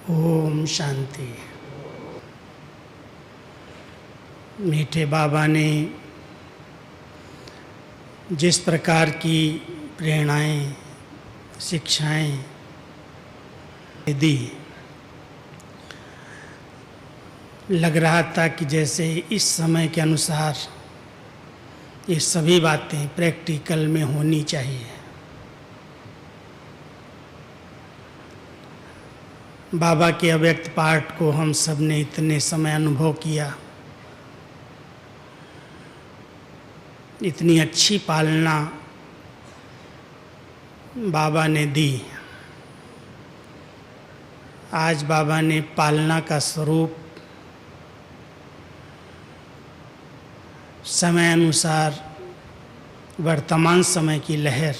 ओम शांति। मीठे बाबा ने जिस प्रकार की प्रेरणाएं, शिक्षाएं दी, लग रहा था कि जैसे इस समय के अनुसार ये सभी बातें प्रैक्टिकल में होनी चाहिए। बाबा के अव्यक्त पाठ को हम सब ने इतने समय अनुभव किया, इतनी अच्छी पालना बाबा ने दी। आज बाबा ने पालना का स्वरूप समय अनुसार वर्तमान समय की लहर,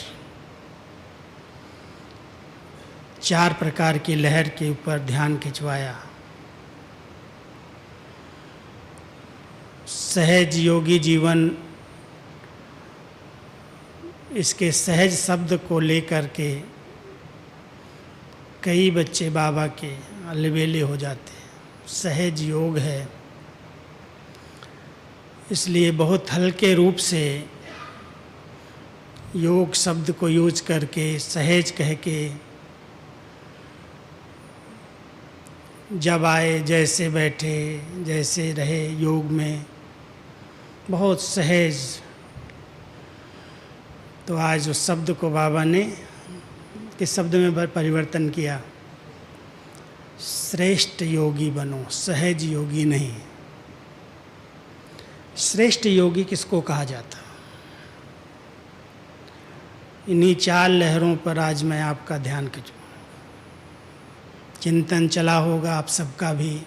4 प्रकार की लहर के ऊपर ध्यान खिंचवाया। सहज योगी जीवन, इसके सहज शब्द को लेकर के कई बच्चे बाबा के अलबेले हो जाते हैं। सहज योग है, इसलिए बहुत हल्के रूप से योग शब्द को यूज करके सहज कह के जब आए जैसे बैठे जैसे रहे योग में बहुत सहज। तो आज उस शब्द को बाबा ने किस शब्द में परिवर्तन किया? श्रेष्ठ योगी बनो, सहज योगी नहीं। श्रेष्ठ योगी किसको कहा जाता? इन्हीं 4 लहरों पर आज मैं आपका ध्यान खींचूं। चिंतन चला होगा आप सबका भी।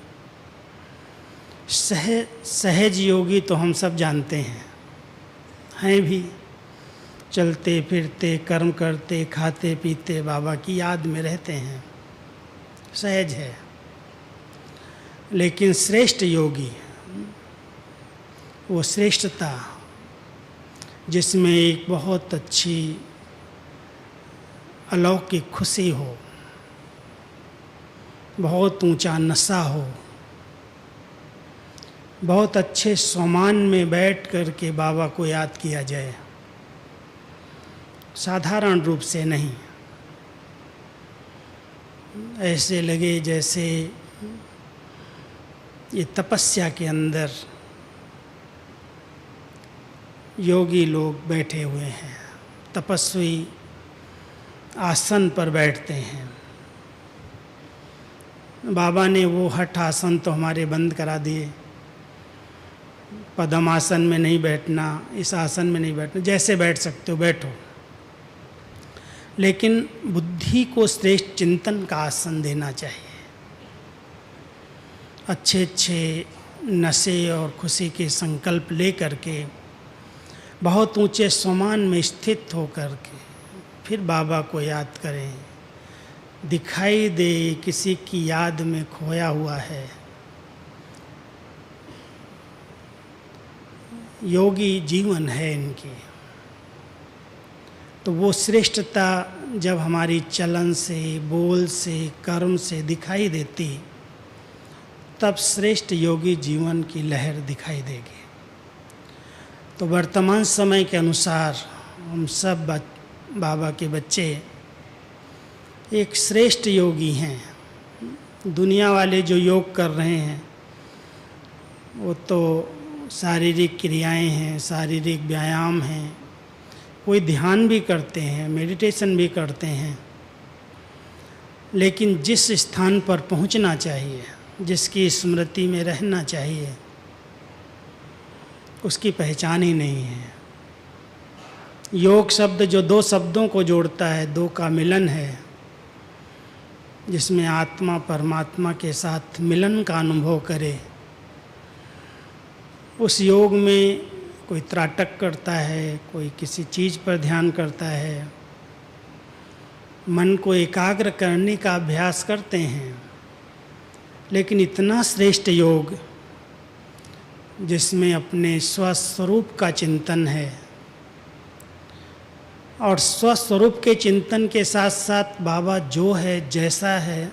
सहज योगी तो हम सब जानते हैं भी। चलते फिरते, कर्म करते, खाते पीते बाबा की याद में रहते हैं, सहज है। लेकिन श्रेष्ठ योगी, वो श्रेष्ठता जिसमें एक बहुत अच्छी अलौकिक खुशी हो, बहुत ऊंचा नशा हो, बहुत अच्छे सम्मान में बैठ कर के बाबा को याद किया जाए, साधारण रूप से नहीं। ऐसे लगे जैसे ये तपस्या के अंदर योगी लोग बैठे हुए हैं, तपस्वी आसन पर बैठते हैं। बाबा ने वो हठ आसन तो हमारे बंद करा दिए। पद्मासन में नहीं बैठना, इस आसन में नहीं बैठना, जैसे बैठ सकते हो बैठो। लेकिन बुद्धि को श्रेष्ठ चिंतन का आसन देना चाहिए। अच्छे अच्छे नशे और खुशी के संकल्प ले करके बहुत ऊंचे सम्मान में स्थित होकर के फिर बाबा को याद करें। दिखाई दे किसी की याद में खोया हुआ है। योगी जीवन है इनकी। तो वो श्रेष्ठता जब हमारी चलन से, बोल से, कर्म से दिखाई देती, तब श्रेष्ठ योगी जीवन की लहर दिखाई देगी। तो वर्तमान समय के अनुसार हम सब बाबा के बच्चे एक श्रेष्ठ योगी हैं। दुनिया वाले जो योग कर रहे हैं वो तो शारीरिक क्रियाएं हैं, शारीरिक व्यायाम हैं, कोई ध्यान भी करते हैं, मेडिटेशन भी करते हैं। लेकिन जिस स्थान पर पहुंचना चाहिए, जिसकी स्मृति में रहना चाहिए, उसकी पहचान ही नहीं है। योग शब्द जो 2 शब्दों को जोड़ता है, 2 का मिलन है, जिसमें आत्मा परमात्मा के साथ मिलन का अनुभव करे। उस योग में कोई त्राटक करता है, कोई किसी चीज़ पर ध्यान करता है, मन को एकाग्र करने का अभ्यास करते हैं। लेकिन इतना श्रेष्ठ योग जिसमें अपने स्वस्वरूप का चिंतन है, और स्वस्वरूप के चिंतन के साथ साथ बाबा जो है, जैसा है,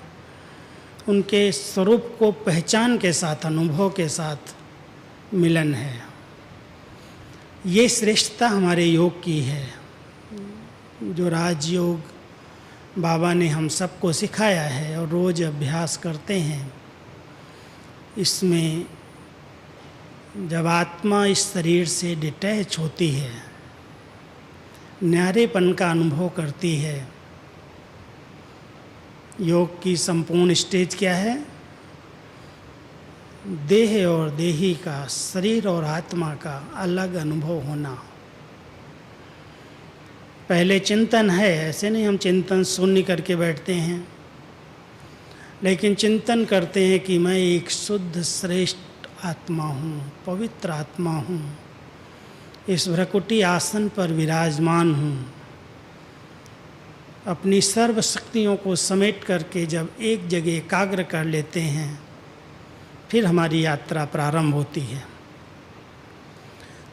उनके स्वरूप को पहचान के साथ, अनुभव के साथ मिलन है। ये श्रेष्ठता हमारे योग की है, जो राजयोग बाबा ने हम सबको सिखाया है और रोज़ अभ्यास करते हैं। इसमें जब आत्मा इस शरीर से डिटैच होती है, न्यारेपन का अनुभव करती है। योग की संपूर्ण स्टेज क्या है? देह और देही का, शरीर और आत्मा का अलग अनुभव होना। पहले चिंतन है, ऐसे नहीं हम चिंतन शून्य करके बैठते हैं, लेकिन चिंतन करते हैं कि मैं एक शुद्ध श्रेष्ठ आत्मा हूँ, पवित्र आत्मा हूँ, इस भ्रकुटी आसन पर विराजमान हूँ। अपनी सर्व शक्तियों को समेट करके जब एक जगह एकाग्र कर लेते हैं, फिर हमारी यात्रा प्रारंभ होती है।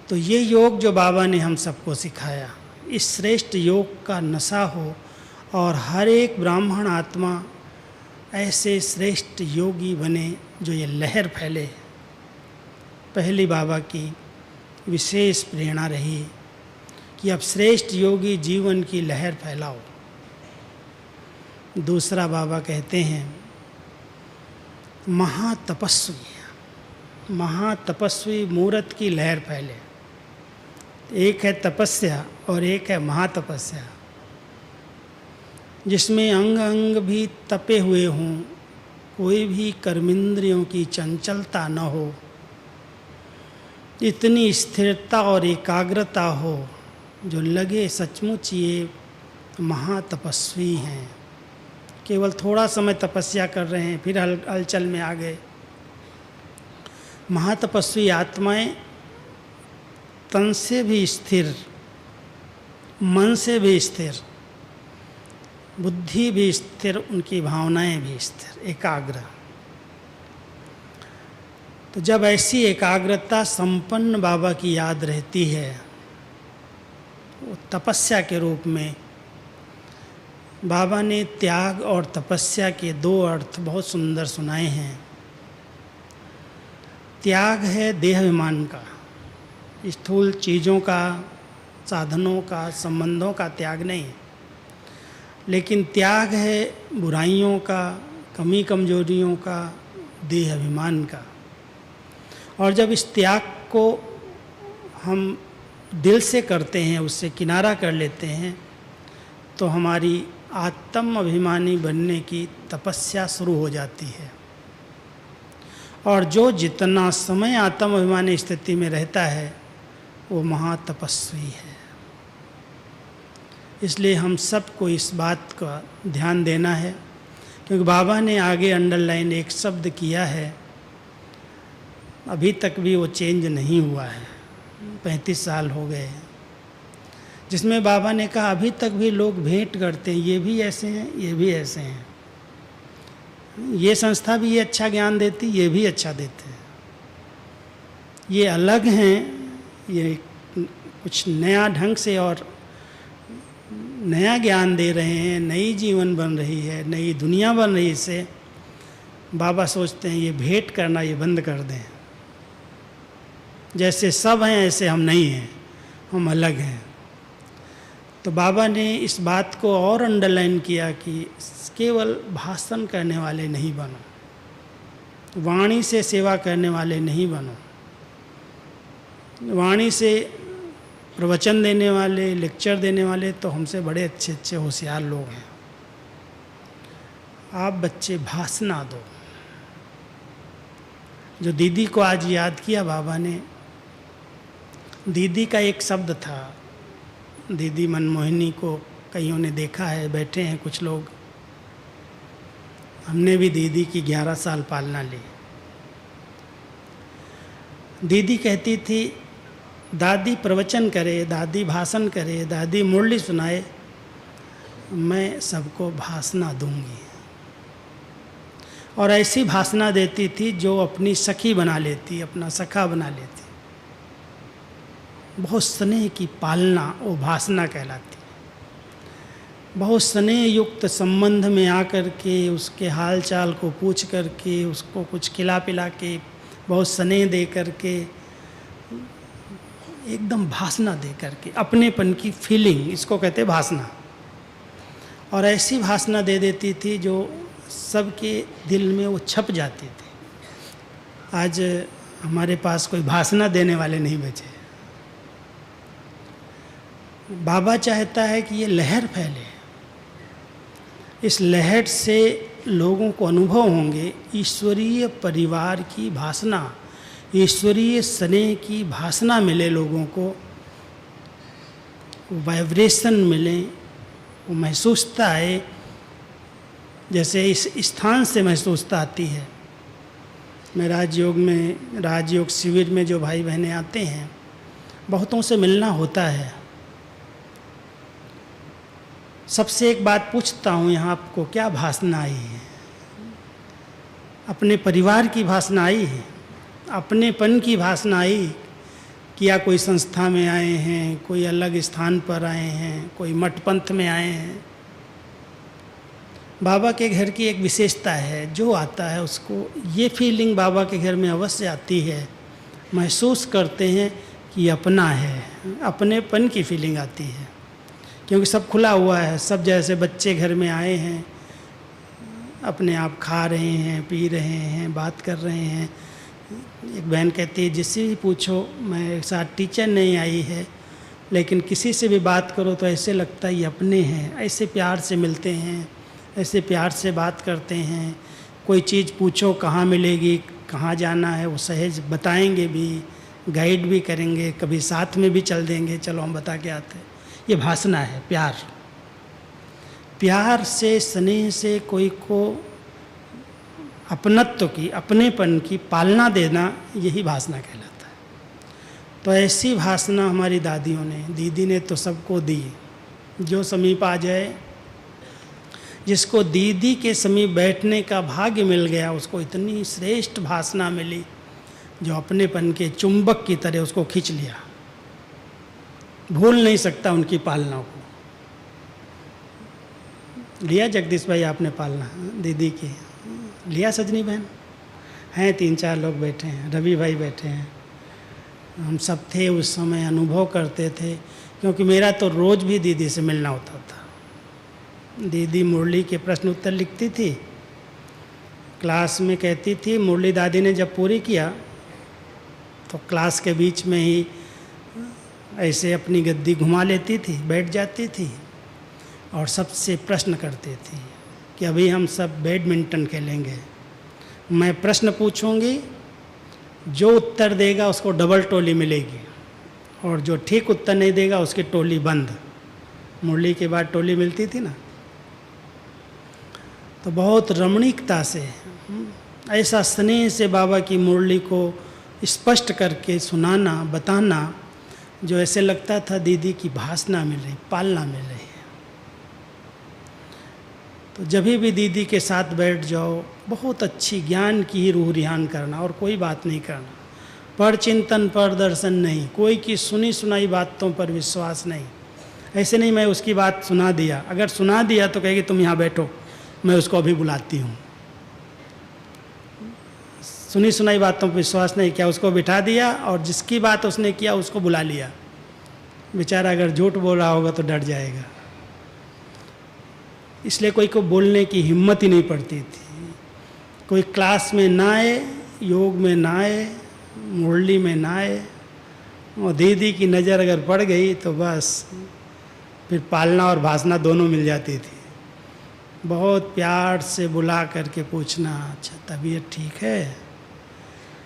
तो ये योग जो बाबा ने हम सबको सिखाया, इस श्रेष्ठ योग का नशा हो और हर एक ब्राह्मण आत्मा ऐसे श्रेष्ठ योगी बने जो ये लहर फैले। पहली बाबा की विशेष प्रेरणा रही कि अब श्रेष्ठ योगी जीवन की लहर फैलाओ। दूसरा बाबा कहते हैं महातपस्वी मूर्त की लहर फैले। एक है तपस्या और एक है महातपस्या, जिसमें अंग अंग भी तपे हुए हों, कोई भी कर्मेंद्रियों की चंचलता न हो, इतनी स्थिरता और एकाग्रता हो जो लगे सचमुच ये महातपस्वी हैं। केवल थोड़ा समय तपस्या कर रहे हैं, फिर हलचल में आ गए। महातपस्वी आत्माएं तन से भी स्थिर, मन से भी स्थिर, बुद्धि भी स्थिर, उनकी भावनाएं भी स्थिर, एकाग्र। तो जब ऐसी एकाग्रता संपन्न बाबा की याद रहती है, वो तपस्या के रूप में बाबा ने त्याग और तपस्या के दो अर्थ बहुत सुंदर सुनाए हैं। त्याग है देह अभिमान का, स्थूल चीज़ों का, साधनों का, संबंधों का त्याग नहीं, लेकिन त्याग है बुराइयों का, कमी कमजोरियों का, देह अभिमान का। और जब इस त्याग को हम दिल से करते हैं, उससे किनारा कर लेते हैं, तो हमारी आत्म अभिमानी बनने की तपस्या शुरू हो जाती है। और जो जितना समय आत्म अभिमानी स्थिति में रहता है, वो महातपस्वी है। इसलिए हम सबको इस बात का ध्यान देना है, क्योंकि बाबा ने आगे अंडरलाइन एक शब्द किया है, अभी तक भी वो चेंज नहीं हुआ है, 35 साल हो गए हैं, जिसमें बाबा ने कहा अभी तक भी लोग भेंट करते हैं, ये भी ऐसे हैं, ये भी ऐसे हैं, ये संस्था भी ये अच्छा ज्ञान देती, ये भी अच्छा देते हैं, ये अलग हैं, ये कुछ नया ढंग से और नया ज्ञान दे रहे हैं, नई जीवन बन रही है, नई दुनिया बन रही है। इससे बाबा सोचते हैं ये भेंट करना ये बंद कर दें। जैसे सब हैं ऐसे हम नहीं हैं, हम अलग हैं। तो बाबा ने इस बात को और अंडरलाइन किया कि केवल भाषण करने वाले नहीं बनो, वाणी से सेवा करने वाले नहीं बनो, वाणी से प्रवचन देने वाले, लेक्चर देने वाले तो हमसे बड़े अच्छे अच्छे होशियार लोग हैं। आप बच्चे भाषणा दो। जो दीदी को आज याद किया बाबा ने, दीदी का एक शब्द था, दीदी मनमोहिनी को कईयों ने देखा है, बैठे हैं कुछ लोग, हमने भी दीदी की 11 साल पालना ली। दीदी कहती थी दादी प्रवचन करे, दादी भाषण करे, दादी मुरली सुनाए, मैं सबको भाषणा दूंगी। और ऐसी भाषणा देती थी जो अपनी सखी बना लेती, अपना सखा बना लेती। बहुत स्नेह की पालना वो भाषणा कहलाती। बहुत स्नेह युक्त संबंध में आकर के उसके हाल चाल को पूछ करके, उसको कुछ खिला पिला के, बहुत स्नेह दे करके, एकदम भासना दे करके, अपनेपन की फीलिंग, इसको कहते भासना। और ऐसी भासना दे देती थी जो सबके दिल में वो छप जाती थी। आज हमारे पास कोई भासना देने वाले नहीं बचे। बाबा चाहता है कि ये लहर फैले, इस लहर से लोगों को अनुभव होंगे ईश्वरीय परिवार की भासना, ईश्वरीय स्नेह की भासना मिले लोगों को, वाइब्रेशन मिले, वो महसूसता है जैसे इस स्थान से महसूसता आती है। मैं राजयोग शिविर में जो भाई बहनें आते हैं, बहुतों से मिलना होता है। सबसे एक बात पूछता हूँ, यहाँ आपको क्या भासना आई है? अपने परिवार की भासना आई है, अपनेपन की भासना आई कि या कोई संस्था में आए हैं, कोई अलग स्थान पर आए हैं, कोई मठ पंथ में आए हैं। बाबा के घर की एक विशेषता है, जो आता है उसको ये फीलिंग बाबा के घर में अवश्य आती है, महसूस करते हैं कि अपना है, अपनेपन की फीलिंग आती है। क्योंकि सब खुला हुआ है, सब जैसे बच्चे घर में आए हैं, अपने आप खा रहे हैं, पी रहे हैं, बात कर रहे हैं। एक बहन कहती है, जिससे भी पूछो, मेरे साथ टीचर नहीं आई है, लेकिन किसी से भी बात करो तो ऐसे लगता है ये अपने हैं, ऐसे प्यार से मिलते हैं, ऐसे प्यार से बात करते हैं। कोई चीज़ पूछो कहाँ मिलेगी, कहाँ जाना है, वो सहज बताएंगे भी, गाइड भी करेंगे, कभी साथ में भी चल देंगे, चलो हम बता के आते हैं। ये भासना है, प्यार। प्यार से, स्नेह से कोई को अपनत्व की, अपनेपन की पालना देना, यही भासना कहलाता है। तो ऐसी भासना हमारी दादियों ने, दीदी ने तो सबको दी। जो समीप आ जाए, जिसको दीदी के समीप बैठने का भाग्य मिल गया, उसको इतनी श्रेष्ठ भासना मिली जो अपनेपन के चुंबक की तरह उसको खींच लिया। भूल नहीं सकता उनकी पालना को। लिया जगदीश भाई आपने पालना दीदी की? लिया सजनी बहन? हैं 3-4 लोग बैठे हैं, रवि भाई बैठे हैं। हम सब थे उस समय, अनुभव करते थे, क्योंकि मेरा तो रोज़ भी दीदी से मिलना होता था। दीदी मुरली के प्रश्न उत्तर लिखती थी, क्लास में कहती थी। मुरली दादी ने जब पूरी किया तो क्लास के बीच में ही ऐसे अपनी गद्दी घुमा लेती थी, बैठ जाती थी और सबसे प्रश्न करती थी कि अभी हम सब बैडमिंटन खेलेंगे। मैं प्रश्न पूछूंगी, जो उत्तर देगा उसको डबल टोली मिलेगी, और जो ठीक उत्तर नहीं देगा उसकी टोली बंद। मुरली के बाद टोली मिलती थी ना। तो बहुत रमणीकता से, ऐसा स्नेह से बाबा की मुरली को स्पष्ट करके सुनाना, बताना, जो ऐसे लगता था दीदी की भासना मिल रही, पालना मिल रही है। तो जब भी दीदी के साथ बैठ जाओ, बहुत अच्छी ज्ञान की ही रूह रिहान करना, और कोई बात नहीं करना। पर चिंतन, पर दर्शन नहीं, कोई की सुनी सुनाई बातों पर विश्वास नहीं। ऐसे नहीं मैं उसकी बात सुना दिया, अगर सुना दिया तो कहेगी तुम यहाँ बैठो, मैं उसको अभी बुलाती हूँ। सुनी सुनाई बातों पर विश्वास नहीं किया, उसको बिठा दिया और जिसकी बात उसने किया उसको बुला लिया। बेचारा अगर झूठ बोल रहा होगा तो डर जाएगा। इसलिए कोई को बोलने की हिम्मत ही नहीं पड़ती थी। कोई क्लास में ना आए, योग में ना आए, मुरली में ना आए, और दीदी की नज़र अगर पड़ गई तो बस फिर पालना और भासना दोनों मिल जाती थी। बहुत प्यार से बुला करके पूछना, अच्छा तबीयत ठीक है,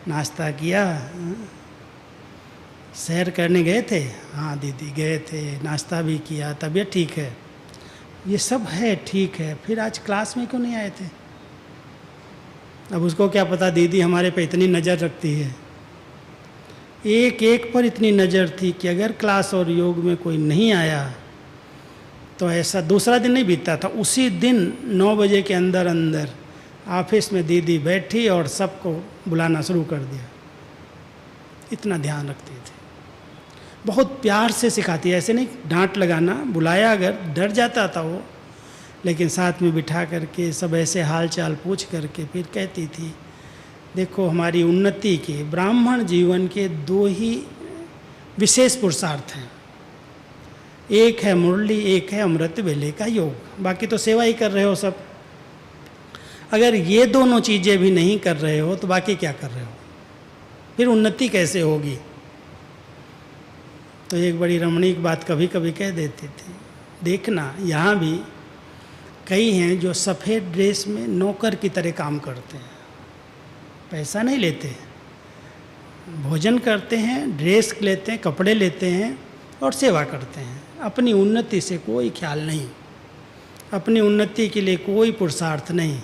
नाश्ता किया, सैर करने गए थे? हाँ दीदी गए थे, नाश्ता भी किया, तबीयत ठीक है? ये सब है, ठीक है। फिर आज क्लास में क्यों नहीं आए थे? अब उसको क्या पता दीदी हमारे पे इतनी नज़र रखती है। एक एक पर इतनी नज़र थी कि अगर क्लास और योग में कोई नहीं आया तो ऐसा दूसरा दिन नहीं बीतता था, उसी दिन 9 बजे के अंदर अंदर ऑफिस में दीदी बैठी और सबको बुलाना शुरू कर दिया। इतना ध्यान रखती थी, बहुत प्यार से सिखाती है। ऐसे नहीं डांट लगाना, बुलाया, अगर डर जाता था वो लेकिन साथ में बिठा करके सब ऐसे हाल चाल पूछ करके फिर कहती थी, देखो हमारी उन्नति के ब्राह्मण जीवन के 2 ही विशेष पुरुषार्थ हैं, एक है मुरली, एक है अमृत वेले का योग। बाकी तो सेवा ही कर रहे हो सब। अगर ये दोनों चीज़ें भी नहीं कर रहे हो तो बाकी क्या कर रहे हो, फिर उन्नति कैसे होगी। तो एक बड़ी रमणीक बात कभी कभी कह देती थी, देखना यहाँ भी कई हैं जो सफ़ेद ड्रेस में नौकर की तरह काम करते हैं, पैसा नहीं लेते, भोजन करते हैं, ड्रेस लेते हैं, कपड़े लेते हैं और सेवा करते हैं। अपनी उन्नति से कोई ख्याल नहीं, अपनी उन्नति के लिए कोई पुरुषार्थ नहीं।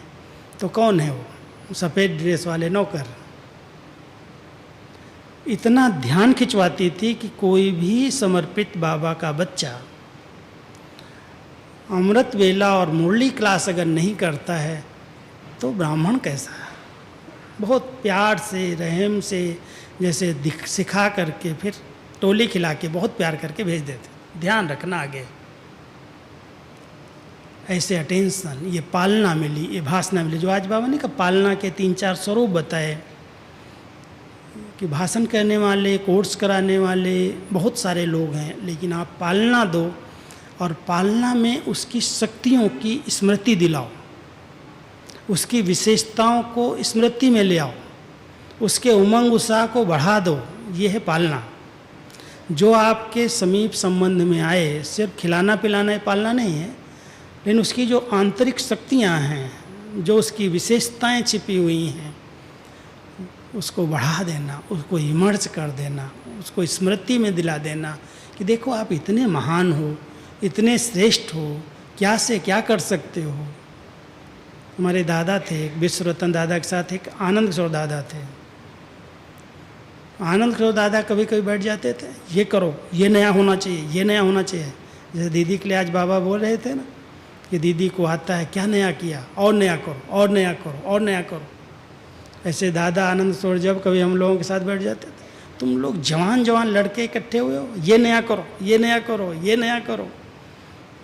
तो कौन है वो सफ़ेद ड्रेस वाले नौकर। इतना ध्यान खिंचवाती थी कि कोई भी समर्पित बाबा का बच्चा अमृत वेला और मुरली क्लास अगर नहीं करता है तो ब्राह्मण कैसा है। बहुत प्यार से, रहम से, जैसे सिखा करके फिर टोली खिला के बहुत प्यार करके भेज देते। ध्यान रखना आगे, ऐसे अटेंशन, ये पालना मिली, ये भाषणा मिली। जो आज बाबा ने कहा पालना के 3-4 स्वरूप बताए कि भाषण करने वाले, कोर्स कराने वाले बहुत सारे लोग हैं, लेकिन आप पालना दो और पालना में उसकी शक्तियों की स्मृति दिलाओ, उसकी विशेषताओं को स्मृति में ले आओ, उसके उमंग उत्साह को बढ़ा दो। ये है पालना। जो आपके समीप संबंध में आए, सिर्फ खिलाना पिलाना पालना नहीं है, लेकिन उसकी जो आंतरिक शक्तियाँ हैं, जो उसकी विशेषताएं छिपी हुई हैं, उसको बढ़ा देना, उसको इमर्ज कर देना, उसको स्मृति में दिला देना कि देखो आप इतने महान हो, इतने श्रेष्ठ हो, क्या से क्या कर सकते हो। हमारे दादा थे, विश्व रतन दादा के साथ एक आनंद किशोर दादा थे। आनंद किशोर दादा कभी कभी बैठ जाते थे, ये करो, ये नया होना चाहिए, ये नया होना चाहिए। जैसे दीदी के लिए आज बाबा बोल रहे थे ना कि दीदी को आता है, क्या नया किया, और नया करो, और नया करो, और नया करो। ऐसे दादा आनंद किशोर जब कभी हम लोगों के साथ बैठ जाते थे, तुम लोग जवान जवान लड़के इकट्ठे हुए हो, ये नया करो, ये नया करो, ये नया करो।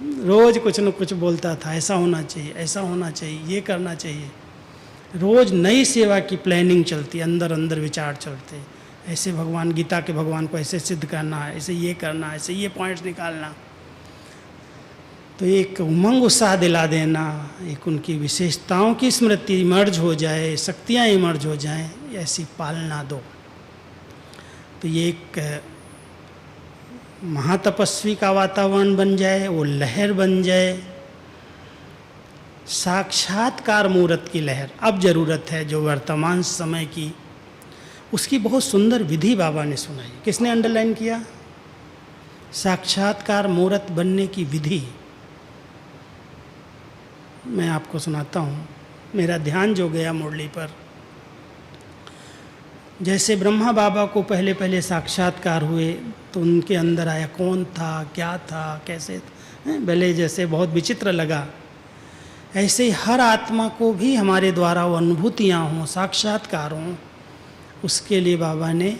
रोज़ कुछ न कुछ बोलता था, ऐसा होना चाहिए, ऐसा होना चाहिए, ये करना चाहिए। रोज़ नई सेवा की प्लानिंग चलती, अंदर अंदर विचार चलते, ऐसे भगवान, गीता के भगवान को ऐसे सिद्ध करना है, ऐसे ये करना है, ऐसे ये पॉइंट्स निकालना। तो एक उमंग उत्साह दिला देना, एक उनकी विशेषताओं की स्मृति इमर्ज हो जाए, शक्तियाँ इमर्ज हो जाएं, ऐसी पालना दो। तो ये एक महातपस्वी का वातावरण बन जाए, वो लहर बन जाए, साक्षात्कार मूर्त की लहर। अब ज़रूरत है जो वर्तमान समय की, उसकी बहुत सुंदर विधि बाबा ने सुनाई। किसने अंडरलाइन किया? साक्षात्कार मूर्त बनने की विधि मैं आपको सुनाता हूँ। मेरा ध्यान जो गया मुरली पर, जैसे ब्रह्मा बाबा को पहले पहले साक्षात्कार हुए तो उनके अंदर आया, कौन था, क्या था, कैसे था, भले जैसे बहुत विचित्र लगा। ऐसे ही हर आत्मा को भी हमारे द्वारा वो अनुभूतियाँ हों, साक्षात्कार हों, उसके लिए बाबा ने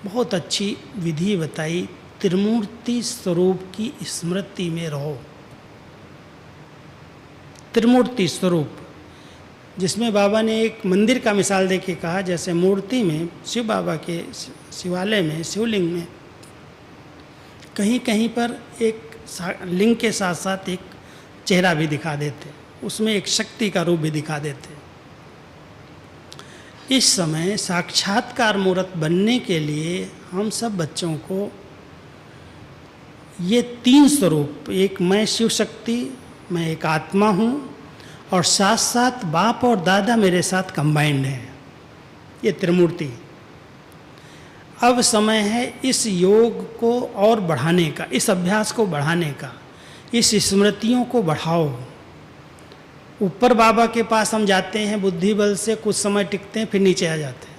बहुत अच्छी विधि बताई। त्रिमूर्ति स्वरूप की स्मृति में रहो। त्रिमूर्ति स्वरूप, जिसमें बाबा ने एक मंदिर का मिसाल दे के कहा, जैसे मूर्ति में शिव बाबा के शिवालय में, शिवलिंग में कहीं कहीं पर एक लिंग के साथ साथ एक चेहरा भी दिखा देते, उसमें एक शक्ति का रूप भी दिखा देते। इस समय साक्षात्कार मूर्त बनने के लिए हम सब बच्चों को ये 3 स्वरूप, एक मैं शिव शक्ति, मैं एक आत्मा हूँ, और साथ साथ बाप और दादा मेरे साथ कंबाइंड हैं, ये त्रिमूर्ति। अब समय है इस योग को और बढ़ाने का, इस अभ्यास को बढ़ाने का, इस स्मृतियों को बढ़ाओ। ऊपर बाबा के पास हम जाते हैं बुद्धि बल से, कुछ समय टिकते हैं, फिर नीचे आ जाते हैं।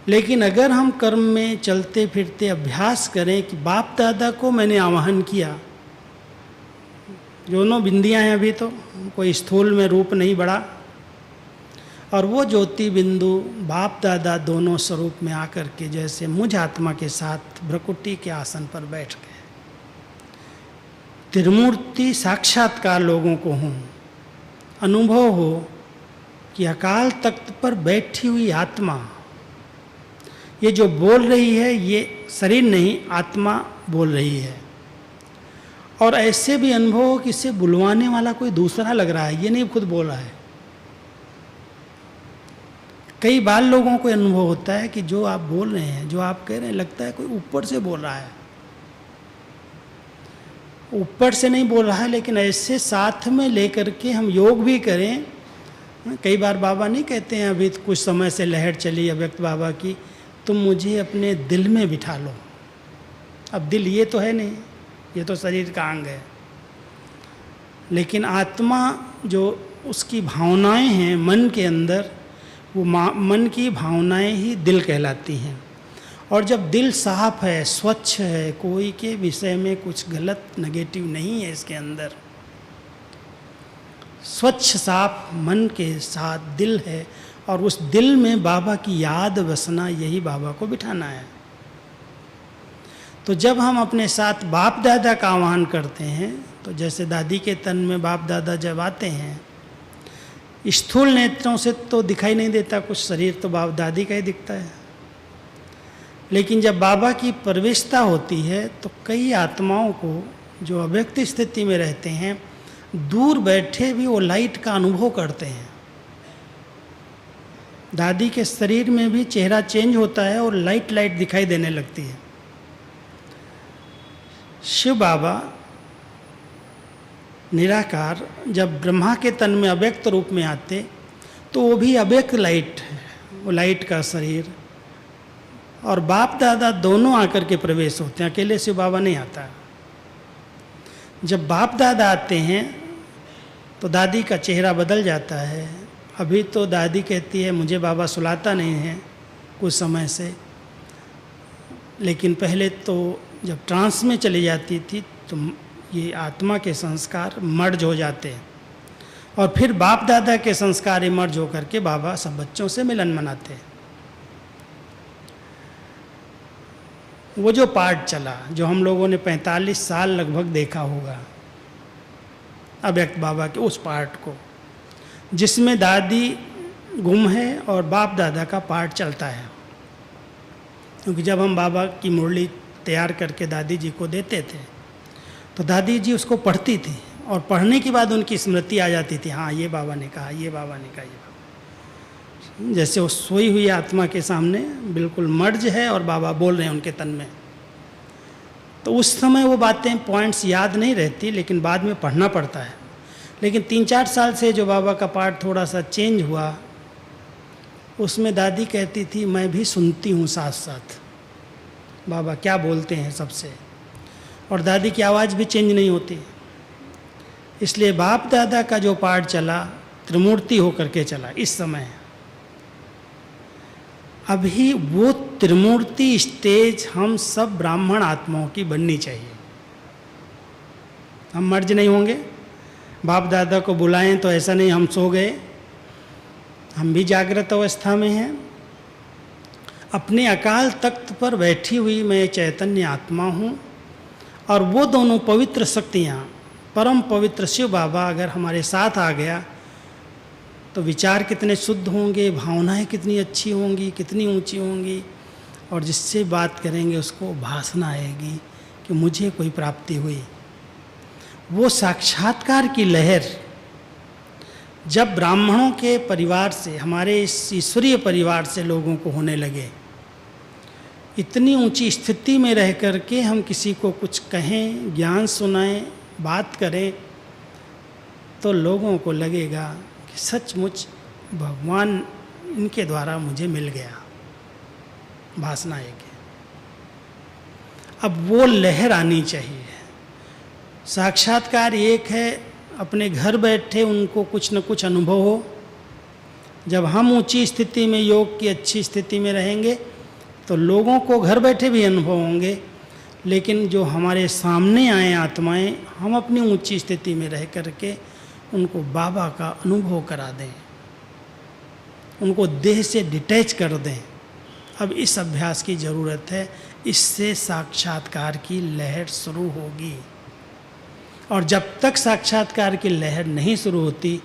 लेकिन अगर हम कर्म में चलते फिरते अभ्यास करें कि बाप दादा को मैंने आवाहन किया, दोनों बिंदियाँ हैं अभी, तो कोई स्थूल में रूप नहीं बढ़ा, और वो ज्योति बिंदु बाप दादा दोनों स्वरूप में आकर के जैसे मुझ आत्मा के साथ भ्रकुटी के आसन पर बैठ गए, त्रिमूर्ति साक्षात्कार लोगों को हों, अनुभव हो कि अकाल तख्त पर बैठी हुई आत्मा, ये जो बोल रही है ये शरीर नहीं, आत्मा बोल रही है। और ऐसे भी अनुभव हो कि इसे बुलवाने वाला कोई दूसरा लग रहा है, ये नहीं खुद बोल रहा है। कई बार लोगों को अनुभव होता है कि जो आप बोल रहे हैं, जो आप कह रहे हैं, लगता है कोई ऊपर से बोल रहा है। ऊपर से नहीं बोल रहा है, लेकिन ऐसे साथ में लेकर के हम योग भी करें। कई बार बाबा नहीं कहते हैं, अभी कुछ समय से लहर चली अव्यक्त बाबा की, तुम मुझे अपने दिल में बिठा लो। अब दिल ये तो है नहीं, ये तो शरीर का अंग है, लेकिन आत्मा जो उसकी भावनाएं हैं मन के अंदर, वो मन की भावनाएं ही दिल कहलाती हैं। और जब दिल साफ है, स्वच्छ है, कोई के विषय में कुछ गलत नेगेटिव नहीं है इसके अंदर, स्वच्छ साफ मन के साथ दिल है, और उस दिल में बाबा की याद बसना, यही बाबा को बिठाना है। तो जब हम अपने साथ बाप दादा का आह्वान करते हैं, तो जैसे दादी के तन में बाप दादा जब आते हैं, स्थूल नेत्रों से तो दिखाई नहीं देता कुछ, शरीर तो बाप दादी का ही दिखता है। लेकिन जब बाबा की प्रवेशता होती है तो कई आत्माओं को जो अव्यक्त स्थिति में रहते हैं, दूर बैठे भी वो लाइट का अनुभव करते हैं। दादी के शरीर में भी चेहरा चेंज होता है और लाइट लाइट दिखाई देने लगती है। शिव बाबा निराकार जब ब्रह्मा के तन में अव्यक्त रूप में आते, तो वो भी अव्यक्त लाइट है, वो लाइट का शरीर, और बाप दादा दोनों आकर के प्रवेश होते हैं, अकेले शिव बाबा नहीं आता। जब बाप दादा आते हैं तो दादी का चेहरा बदल जाता है। अभी तो दादी कहती है मुझे बाबा सुलाता नहीं है कुछ समय से, लेकिन पहले तो जब ट्रांस में चली जाती थी तो ये आत्मा के संस्कार मर्ज हो जाते हैं, और फिर बाप दादा के संस्कार मर्ज होकर के बाबा सब बच्चों से मिलन मनाते हैं। वो जो पार्ट चला, जो हम लोगों ने 45 साल लगभग देखा होगा अव्यक्त बाबा के उस पार्ट को, जिसमें दादी गुम है और बाप दादा का पार्ट चलता है। क्योंकि जब हम बाबा की मुरली तैयार करके दादी जी को देते थे, तो दादी जी उसको पढ़ती थी, और पढ़ने के बाद उनकी स्मृति आ जाती थी, हाँ ये बाबा ने कहा, ये बाबा ने कहा, ये बाबा। जैसे वो सोई हुई आत्मा के सामने बिल्कुल मर्ज है और बाबा बोल रहे हैं उनके तन में। तो उस समय वो बातें पॉइंट्स याद नहीं रहती, लेकिन बाद में पढ़ना पड़ता है। लेकिन 3-4 साल से जो बाबा का पार्ट थोड़ा सा चेंज हुआ, उसमें दादी कहती थी मैं भी सुनती हूँ साथ साथ बाबा क्या बोलते हैं सबसे, और दादी की आवाज़ भी चेंज नहीं होती। इसलिए बाप दादा का जो पार्ट चला त्रिमूर्ति होकर के चला इस समय। अभी वो त्रिमूर्ति स्टेज हम सब ब्राह्मण आत्माओं की बननी चाहिए। हम मर्ज नहीं होंगे, बाप दादा को बुलाएं तो ऐसा नहीं हम सो गए, हम भी जागृत अवस्था में हैं। अपने अकाल तख्त पर बैठी हुई मैं चैतन्य आत्मा हूँ, और वो दोनों पवित्र शक्तियाँ, परम पवित्र शिव बाबा अगर हमारे साथ आ गया तो विचार कितने शुद्ध होंगे, भावनाएं कितनी अच्छी होंगी, कितनी ऊंची होंगी, और जिससे बात करेंगे उसको भासना आएगी कि मुझे कोई प्राप्ति हुई। वो साक्षात्कार की लहर जब ब्राह्मणों के परिवार से, हमारे इस ईश्वरीय परिवार से लोगों को होने लगे, इतनी ऊंची स्थिति में रह कर के हम किसी को कुछ कहें, ज्ञान सुनाएं, बात करें, तो लोगों को लगेगा कि सचमुच भगवान इनके द्वारा मुझे मिल गया, भासना आएगी। अब वो लहर आनी चाहिए। साक्षात्कार एक है, अपने घर बैठे उनको कुछ न कुछ अनुभव हो। जब हम ऊंची स्थिति में, योग की अच्छी स्थिति में रहेंगे तो लोगों को घर बैठे भी अनुभव होंगे। लेकिन जो हमारे सामने आए आत्माएं, हम अपनी ऊंची स्थिति में रह करके उनको बाबा का अनुभव करा दें, उनको देह से डिटैच कर दें। अब इस अभ्यास की ज़रूरत है, इससे साक्षात्कार की लहर शुरू होगी। और जब तक साक्षात्कार की लहर नहीं शुरू होती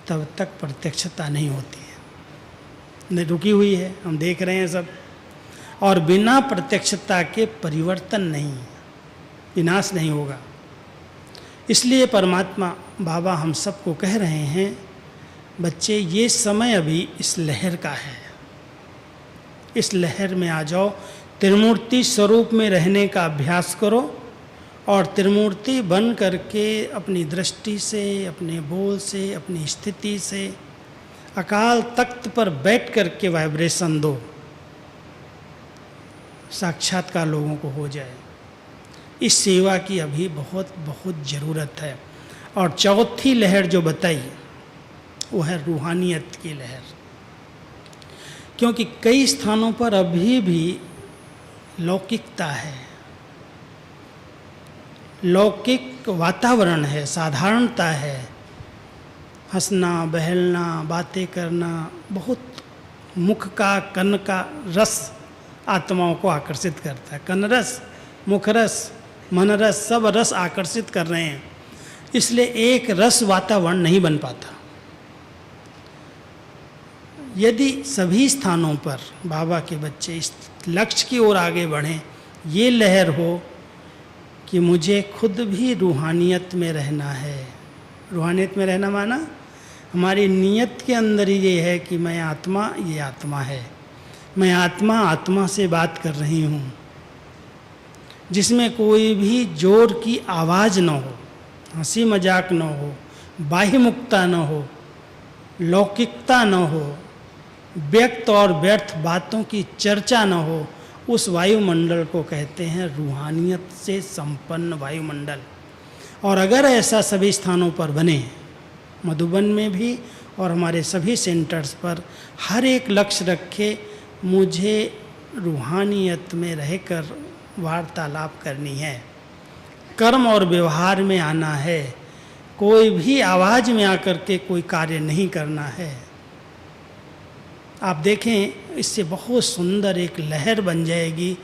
तब तक प्रत्यक्षता नहीं होती है, रुकी हुई है, हम देख रहे हैं सब। और बिना प्रत्यक्षता के परिवर्तन नहीं, विनाश नहीं होगा। इसलिए परमात्मा बाबा हम सबको कह रहे हैं, बच्चे ये समय अभी इस लहर का है, इस लहर में आ जाओ, त्रिमूर्ति स्वरूप में रहने का अभ्यास करो और त्रिमूर्ति बन करके अपनी दृष्टि से, अपने बोल से, अपनी स्थिति से अकाल तख्त पर बैठ करके वाइब्रेशन दो, साक्षात्कार लोगों को हो जाए। इस सेवा की अभी बहुत बहुत ज़रूरत है। और चौथी लहर जो बताई वो है रूहानियत की लहर, क्योंकि कई स्थानों पर अभी भी लौकिकता है, लौकिक वातावरण है, साधारणता है, हंसना बहलना बातें करना, बहुत मुख का कन का रस आत्माओं को आकर्षित करता है। कन रस, मुख रस, मन रस, सब रस आकर्षित कर रहे हैं, इसलिए एक रस वातावरण नहीं बन पाता। यदि सभी स्थानों पर बाबा के बच्चे इस लक्ष्य की ओर आगे बढ़ें, ये लहर हो कि मुझे खुद भी रूहानियत में रहना है। रूहानियत में रहना माना हमारी नीयत के अंदर ही ये है कि मैं आत्मा, ये आत्मा है, मैं आत्मा आत्मा से बात कर रही हूँ, जिसमें कोई भी जोर की आवाज़ न हो, हंसी मजाक न हो, बाह्यमुखता न हो, लौकिकता न हो, व्यक्त और व्यर्थ बातों की चर्चा न हो। उस वायुमंडल को कहते हैं रूहानियत से संपन्न वायुमंडल। और अगर ऐसा सभी स्थानों पर बने, मधुबन में भी और हमारे सभी सेंटर्स पर, हर एक लक्ष्य रखे मुझे रूहानियत में रहकर वार्तालाप करनी है, कर्म और व्यवहार में आना है, कोई भी आवाज़ में आकर के कोई कार्य नहीं करना है। आप देखें, इससे बहुत सुंदर एक लहर बन जाएगी।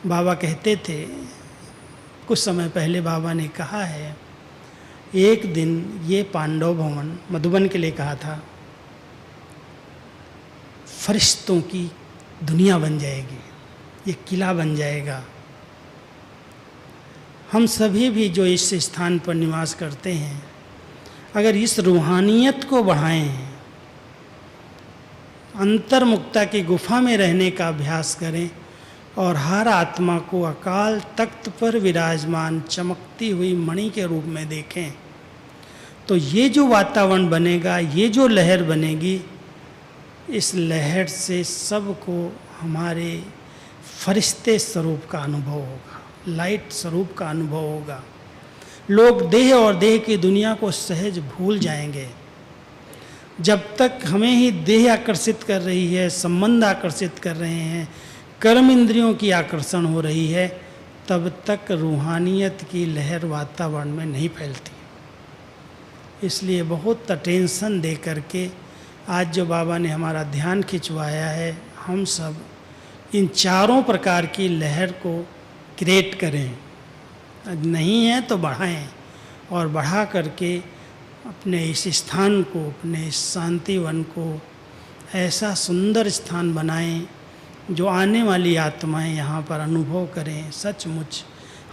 बाबा कहते थे, कुछ समय पहले बाबा ने कहा है, एक दिन ये पांडव भवन मधुबन के लिए कहा था, फरिश्तों की दुनिया बन जाएगी, ये किला बन जाएगा। हम सभी भी जो इस स्थान पर निवास करते हैं, अगर इस रूहानियत को बढ़ाएं, अंतर्मुक्ता की गुफा में रहने का अभ्यास करें और हर आत्मा को अकाल तख्त पर विराजमान चमकती हुई मणि के रूप में देखें, तो ये जो वातावरण बनेगा, ये जो लहर बनेगी, इस लहर से सबको हमारे फरिश्ते स्वरूप का अनुभव होगा, लाइट स्वरूप का अनुभव होगा। लोग देह और देह की दुनिया को सहज भूल जाएंगे। जब तक हमें ही देह आकर्षित कर रही है, संबंध आकर्षित कर रहे हैं, कर्म इंद्रियों की आकर्षण हो रही है, तब तक रूहानियत की लहर वातावरण में नहीं फैलती। इसलिए बहुत अटेंशन दे करके आज जो बाबा ने हमारा ध्यान खिंचवाया है, हम सब इन चारों प्रकार की लहर को क्रिएट करें। नहीं है तो बढ़ाएं, और बढ़ा करके अपने इस स्थान को, अपने इस शांतिवन को ऐसा सुंदर स्थान बनाएं जो आने वाली आत्माएं यहाँ पर अनुभव करें, सचमुच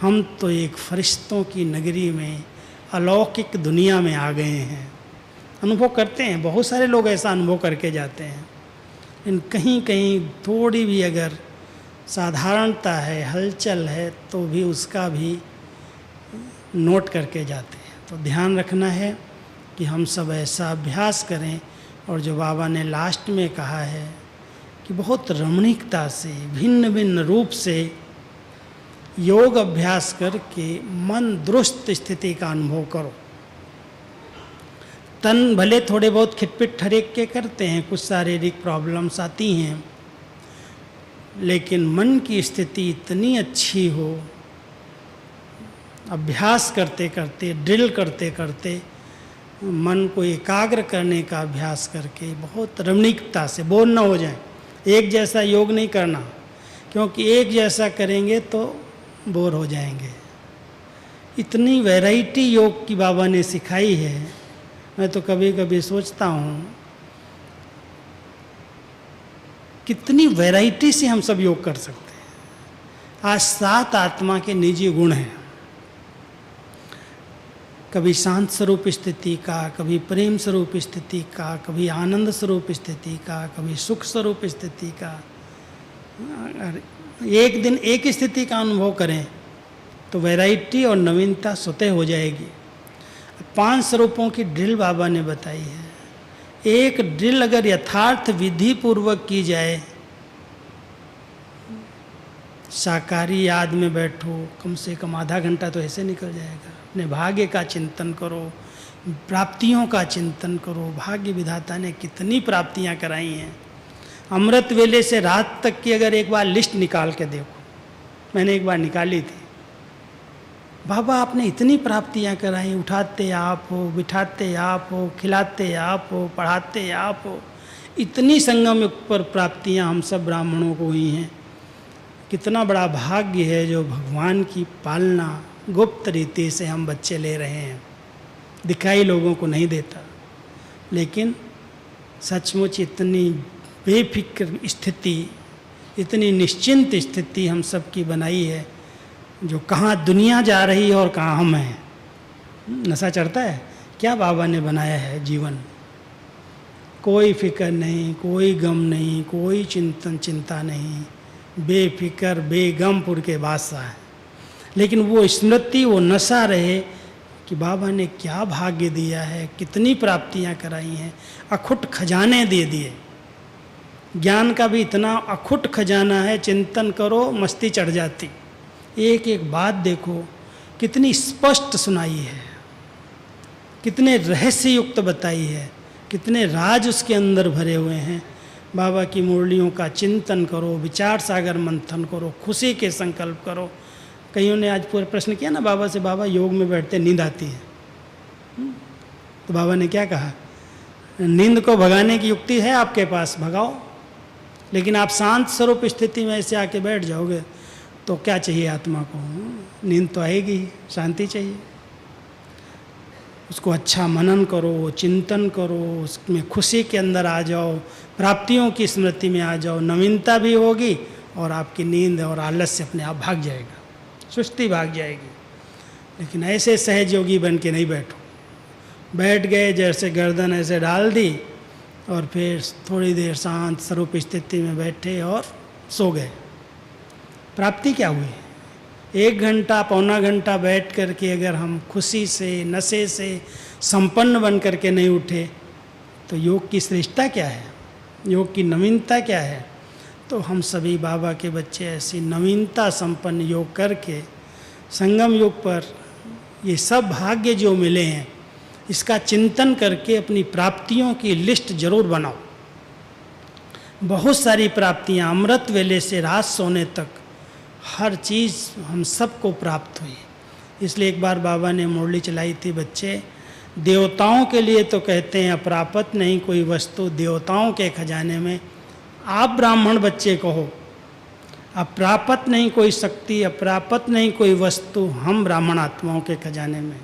हम तो एक फरिश्तों की नगरी में, अलौकिक दुनिया में आ गए हैं। अनुभव करते हैं, बहुत सारे लोग ऐसा अनुभव करके जाते हैं, लेकिन कहीं कहीं थोड़ी भी अगर साधारणता है, हलचल है, तो भी उसका भी नोट करके जाते हैं। तो ध्यान रखना है कि हम सब ऐसा अभ्यास करें। और जो बाबा ने लास्ट में कहा है कि बहुत रमणीकता से, भिन्न भिन्न रूप से योग अभ्यास करके मन दुरुस्त स्थिति का अनुभव करो। तन भले थोड़े बहुत खिटपिट ठरेक के करते हैं, कुछ शारीरिक प्रॉब्लम्स आती हैं, लेकिन मन की स्थिति इतनी अच्छी हो, अभ्यास करते करते, ड्रिल करते करते, मन को एकाग्र करने का अभ्यास करके बहुत रमणीकता से, बोर न हो जाए। एक जैसा योग नहीं करना, क्योंकि एक जैसा करेंगे तो बोर हो जाएंगे। इतनी वैरायटी योग की बाबा ने सिखाई है। मैं तो कभी कभी सोचता हूँ कितनी वैरायटी से हम सब योग कर सकते हैं। आज 7 आत्मा के निजी गुण हैं, कभी शांत स्वरूप स्थिति का, कभी प्रेम स्वरूप स्थिति का, कभी आनंद स्वरूप स्थिति का, कभी सुख स्वरूप स्थिति का। अगर एक दिन एक स्थिति का अनुभव करें तो वैरायटी और नवीनता स्वतः हो जाएगी। 5 स्वरूपों की ड्रिल बाबा ने बताई है। एक ड्रिल अगर यथार्थ विधि पूर्वक की जाए, शाकाहारी याद में बैठो, कम से कम आधा घंटा तो ऐसे निकल जाएगा। अपने भाग्य का चिंतन करो, प्राप्तियों का चिंतन करो। भाग्य विधाता ने कितनी प्राप्तियां कराई हैं। अमृत वेले से रात तक की अगर एक बार लिस्ट निकाल के देखो, मैंने एक बार निकाली थी। बाबा आपने इतनी प्राप्तियां कराई, उठाते आप हो, बिठाते आप हो, खिलाते आप हो, पढ़ाते आप हो। इतनी संगम युग पर प्राप्तियां हम सब ब्राह्मणों को हुई हैं। कितना बड़ा भाग्य है जो भगवान की पालना गुप्त रीति से हम बच्चे ले रहे हैं, दिखाई लोगों को नहीं देता। लेकिन सचमुच इतनी बेफिक्र स्थिति, इतनी निश्चिंत स्थिति हम सब की बनाई है, जो कहाँ दुनिया जा रही है और कहाँ हम हैं। नशा चढ़ता है क्या? बाबा ने बनाया है जीवन, कोई फिक्र नहीं, कोई गम नहीं, कोई चिंता नहीं, बेफिक्र बेगमपुर के बादशाह है। लेकिन वो स्मृति, वो नशा रहे कि बाबा ने क्या भाग्य दिया है, कितनी प्राप्तियां कराई हैं, अखुट खजाने दे दिए। ज्ञान का भी इतना अखुट खजाना है, चिंतन करो मस्ती चढ़ जाती। एक एक बात देखो कितनी स्पष्ट सुनाई है, कितने रहस्य युक्त बताई है, कितने राज उसके अंदर भरे हुए हैं। बाबा की मुरलियों का चिंतन करो, विचार सागर मंथन करो, खुशी के संकल्प करो। कईयों ने आज पूरा प्रश्न किया ना बाबा से, बाबा योग में बैठते नींद आती है। तो बाबा ने क्या कहा? नींद को भगाने की युक्ति है आपके पास, भगाओ। लेकिन आप शांत स्वरूप स्थिति में ऐसे आके बैठ जाओगे तो क्या चाहिए आत्मा को? नींद तो आएगी, शांति चाहिए। उसको अच्छा मनन करो, चिंतन करो, उसमें खुशी के अंदर आ जाओ, प्राप्तियों की स्मृति में आ जाओ। नवीनता भी होगी और आपकी नींद और आलस्य अपने आप भाग जाएगा, सुस्ती भाग जाएगी। लेकिन ऐसे सहज योगी बन के नहीं बैठो। बैठ गए, जैसे गर्दन ऐसे डाल दी और फिर थोड़ी देर शांत स्वरूप स्थिति में बैठे और सो गए। प्राप्ति क्या हुई? 1 घंटा पौना घंटा बैठ कर के अगर हम खुशी से, नशे से संपन्न बन कर के नहीं उठे तो योग की श्रेष्ठता क्या है, योग की नवीनता क्या है? तो हम सभी बाबा के बच्चे ऐसी नवीनता संपन्न योग करके संगम योग पर ये सब भाग्य जो मिले हैं इसका चिंतन करके अपनी प्राप्तियों की लिस्ट जरूर बनाओ। बहुत सारी प्राप्तियां अमृत वेले से रात सोने तक हर चीज़ हम सबको प्राप्त हुई। इसलिए एक बार बाबा ने मुरली चलाई थी, बच्चे देवताओं के लिए तो कहते हैं अप्राप्त नहीं कोई वस्तु देवताओं के खजाने में। आप ब्राह्मण बच्चे कहो अप्राप्त नहीं कोई शक्ति, अप्राप्त नहीं कोई वस्तु हम ब्राह्मण आत्माओं के खजाने में।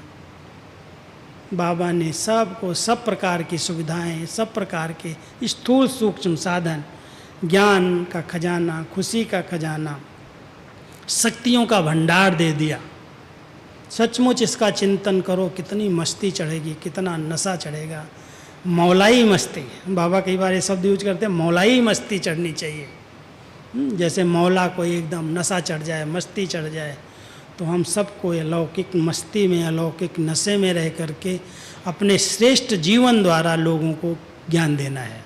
बाबा ने सबको सब प्रकार की सुविधाएं, सब प्रकार के स्थूल सूक्ष्म साधन, ज्ञान का खजाना, खुशी का खजाना, शक्तियों का भंडार दे दिया। सचमुच इसका चिंतन करो, कितनी मस्ती चढ़ेगी, कितना नशा चढ़ेगा। मौलाई मस्ती, बाबा कई बार ये शब्द यूज करते हैं, मौलाई मस्ती चढ़नी चाहिए। जैसे मौला को एकदम नशा चढ़ जाए, मस्ती चढ़ जाए, तो हम सबको अलौकिक मस्ती में, अलौकिक नशे में रह करके अपने श्रेष्ठ जीवन द्वारा लोगों को ज्ञान देना है।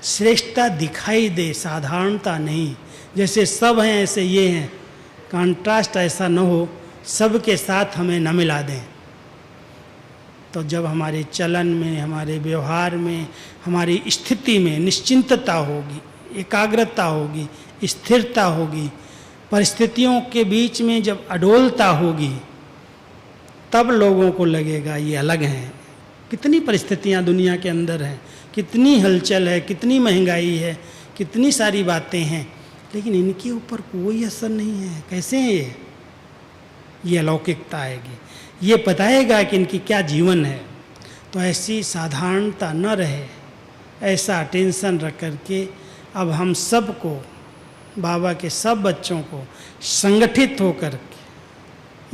श्रेष्ठता दिखाई दे, साधारणता नहीं। जैसे सब हैं ऐसे ये हैं, कंट्रास्ट ऐसा न हो, सबके साथ हमें न मिला दें। तो जब हमारे चलन में, हमारे व्यवहार में, हमारी स्थिति में निश्चिंतता होगी, एकाग्रता होगी, स्थिरता होगी, परिस्थितियों के बीच में जब अडोलता होगी, तब लोगों को लगेगा ये अलग हैं। कितनी परिस्थितियां दुनिया के अंदर हैं, कितनी हलचल है, कितनी महंगाई है, कितनी सारी बातें हैं, लेकिन इनके ऊपर कोई असर नहीं है। कैसे हैं ये? ये अलौकिकता आएगी, ये बताएगा कि इनकी क्या जीवन है। तो ऐसी साधारणता न रहे, ऐसा अटेंशन रख करके अब हम सबको, बाबा के सब बच्चों को संगठित होकर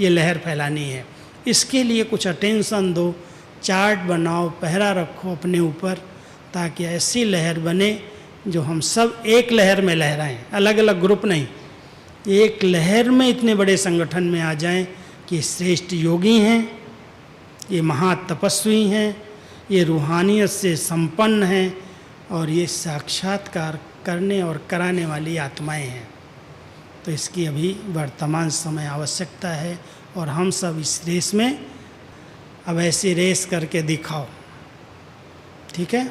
ये लहर फैलानी है। इसके लिए कुछ अटेंशन दो, चार्ट बनाओ, पहरा रखो अपने ऊपर, ताकि ऐसी लहर बने जो हम सब एक लहर में लहराएं, अलग अलग ग्रुप नहीं, एक लहर में इतने बड़े संगठन में आ जाएं कि श्रेष्ठ योगी हैं, ये महातपस्वी हैं, ये रूहानियत से संपन्न हैं और ये साक्षात्कार करने और कराने वाली आत्माएं हैं। तो इसकी अभी वर्तमान समय आवश्यकता है और हम सब इस रेस में अब ऐसी रेस करके दिखाओ। ठीक है,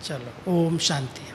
चलो, ओम शांति।